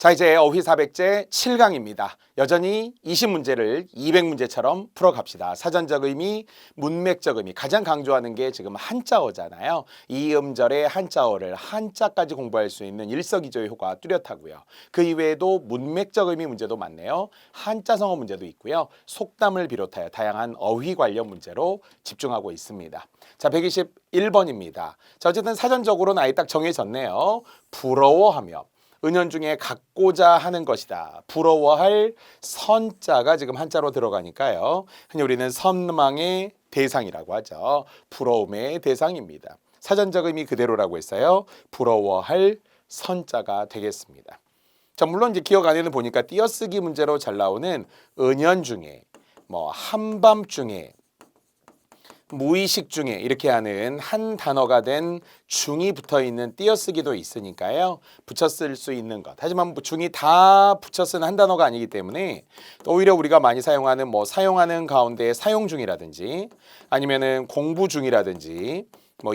자, 이제 어휘 400제 7강입니다. 여전히 20문제를 200문제처럼 풀어갑시다. 사전적 의미, 문맥적 의미, 가장 강조하는 게 지금 한자어잖아요. 이 음절의 한자어를 한자까지 공부할 수 있는 일석이조의 효과가 뚜렷하고요. 그 이외에도 문맥적 의미 문제도 많네요. 한자성어 문제도 있고요. 속담을 비롯하여 다양한 어휘 관련 문제로 집중하고 있습니다. 자, 121번입니다. 자, 어쨌든 사전적으로는 아예 딱 정해졌네요. 부러워하며 은연중에 갖고자 하는 것이다. 부러워할 선자가 지금 한자로 들어가니까요. 흔히 우리는 선망의 대상이라고 하죠. 부러움의 대상입니다. 사전적 의미 그대로라고 했어요. 부러워할 선자가 되겠습니다. 자, 물론 이제 기억 안에는 보니까 띄어쓰기 문제로 잘 나오는 은연중에, 한밤중에, 무의식 중에 이렇게 하는 한 단어가 된 중이 붙어 있는 띄어쓰기도 있으니까요. 붙여 쓸 수 있는 것. 하지만 중이 다 붙여 쓴 한 단어가 아니기 때문에 오히려 우리가 많이 사용하는 사용하는 가운데 사용 중이라든지 아니면은 공부 중이라든지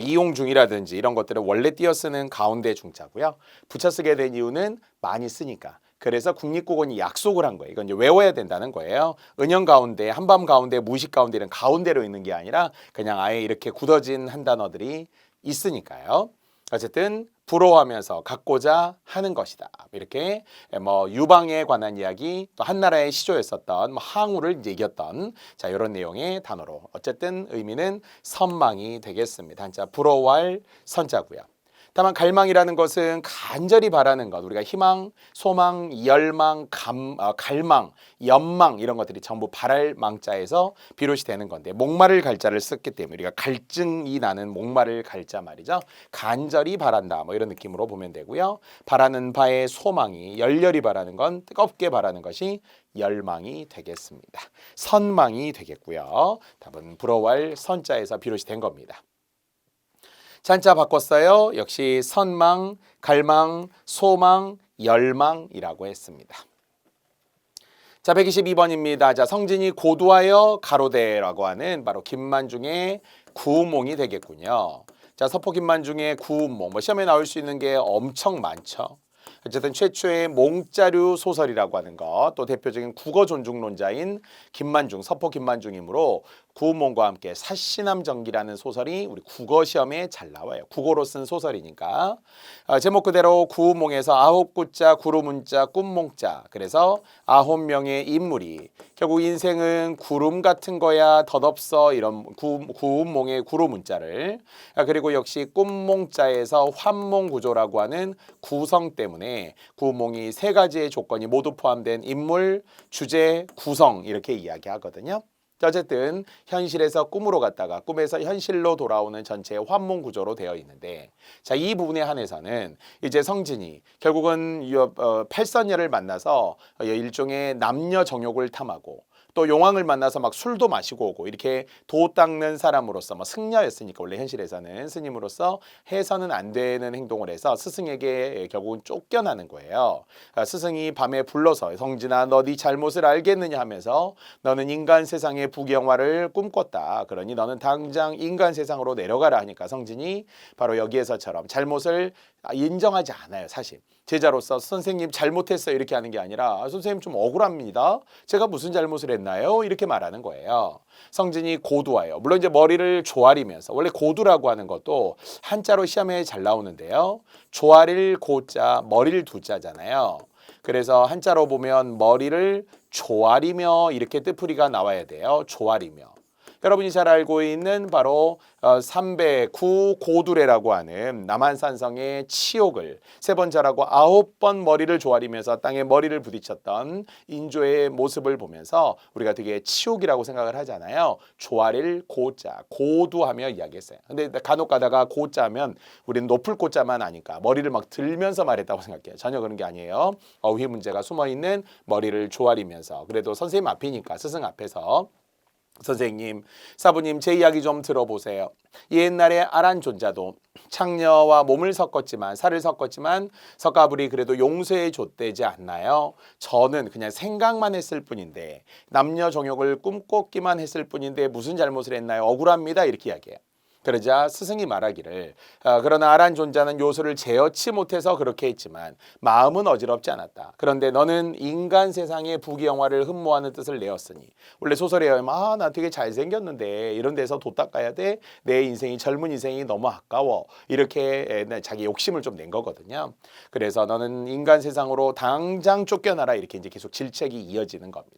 이용 중이라든지 이런 것들을 원래 띄어 쓰는 가운데 중자고요. 붙여 쓰게 된 이유는 많이 쓰니까. 그래서 국립국어원이 약속을 한 거예요. 이건 이제 외워야 된다는 거예요. 은연 가운데, 한밤 가운데, 무의식 가운데 이런 가운데로 있는 게 아니라 그냥 아예 이렇게 굳어진 한 단어들이 있으니까요. 어쨌든 부러워하면서 갖고자 하는 것이다. 이렇게 유방에 관한 이야기, 또 한나라의 시조였었던 항우를 이제 이겼던 자 이런 내용의 단어로 어쨌든 의미는 선망이 되겠습니다. 한자 부러워할 선자고요. 다만 갈망이라는 것은 간절히 바라는 것, 우리가 희망, 소망, 열망, 갈망, 연망 이런 것들이 전부 바랄 망자에서 비롯이 되는 건데 목마를 갈자를 썼기 때문에 우리가 갈증이 나는 목마를 갈자 말이죠. 간절히 바란다 이런 느낌으로 보면 되고요. 바라는 바의 소망이 열렬히 바라는 건 뜨겁게 바라는 것이 열망이 되겠습니다. 선망이 되겠고요. 답은 부러워할 선자에서 비롯이 된 겁니다. 한자 바꿨어요. 역시 선망, 갈망, 소망, 열망이라고 했습니다. 자, 122번입니다. 자, 성진이 고두하여 가로되라고 하는 바로 김만중의 구운몽이 되겠군요. 자, 서포 김만중의 구운몽. 시험에 나올 수 있는 게 엄청 많죠. 어쨌든 최초의 몽자류 소설이라고 하는 것, 또 대표적인 국어 존중론자인 김만중, 서포 김만중이므로 구운몽과 함께 사시남전기라는 소설이 우리 국어 시험에 잘 나와요. 국어로 쓴 소설이니까. 제목 그대로 구운몽에서 9구자, 구루문자, 꿈몽자. 그래서 9명의 인물이 결국 인생은 구름 같은 거야 덧없어 이런 구운몽의 구루문자를 그리고 역시 꿈몽자에서 환몽구조라고 하는 구성 때문에 구운몽이 세 가지의 조건이 모두 포함된 인물, 주제, 구성 이렇게 이야기하거든요. 어쨌든 현실에서 꿈으로 갔다가 꿈에서 현실로 돌아오는 전체의 환몽 구조로 되어 있는데 자, 이 부분에 한해서는 이제 성진이 결국은 팔선녀를 만나서 일종의 남녀 정욕을 탐하고 또 용왕을 만나서 막 술도 마시고 오고 이렇게 도 닦는 사람으로서 승려였으니까 원래 현실에서는 스님으로서 해서는 안 되는 행동을 해서 스승에게 결국은 쫓겨나는 거예요. 스승이 밤에 불러서 성진아 너 네 잘못을 알겠느냐 하면서 너는 인간 세상의 부경화를 꿈꿨다. 그러니 너는 당장 인간 세상으로 내려가라 하니까 성진이 바로 여기에서처럼 잘못을 인정하지 않아요. 사실 제자로서 선생님 잘못했어요 이렇게 하는 게 아니라 선생님 좀 억울합니다. 제가 무슨 잘못을 했나요? 이렇게 말하는 거예요. 성진이 고두하여 물론 이제 머리를 조아리면서 원래 고두라고 하는 것도 한자로 시험에 잘 나오는데요. 조아릴 고자 머리를 두자잖아요. 그래서 한자로 보면 머리를 조아리며 이렇게 뜻풀이가 나와야 돼요. 조아리며. 여러분이 잘 알고 있는 바로 삼배9 고두레라고 하는 남한산성의 치욕을 3번 절하고 9번 머리를 조아리면서 땅에 머리를 부딪혔던 인조의 모습을 보면서 우리가 되게 치욕이라고 생각을 하잖아요. 조아릴 고자, 고두하며 이야기했어요. 근데 간혹 가다가 고자면 우리는 높을 고자만 아니까 머리를 막 들면서 말했다고 생각해요. 전혀 그런 게 아니에요. 어휘 문제가 숨어있는 머리를 조아리면서 그래도 선생님 앞이니까 스승 앞에서 선생님, 사부님 제 이야기 좀 들어보세요. 옛날에 아란존자도 창녀와 몸을 섞었지만 살을 섞었지만 석가불이 그래도 용서해 줬대지 않나요? 저는 그냥 생각만 했을 뿐인데 남녀 정욕을 꿈꿨기만 했을 뿐인데 무슨 잘못을 했나요? 억울합니다. 이렇게 이야기해요. 그러자 스승이 말하기를 그러나 아란 존자는 요소를 제어치 못해서 그렇게 했지만 마음은 어지럽지 않았다. 그런데 너는 인간 세상의 부귀영화를 흠모하는 뜻을 내었으니 원래 소설에 의하면 나 되게 잘생겼는데 이런 데서 도 닦아야 돼. 내 인생이 젊은 인생이 너무 아까워. 이렇게 자기 욕심을 좀 낸 거거든요. 그래서 너는 인간 세상으로 당장 쫓겨나라 이렇게 이제 계속 질책이 이어지는 겁니다.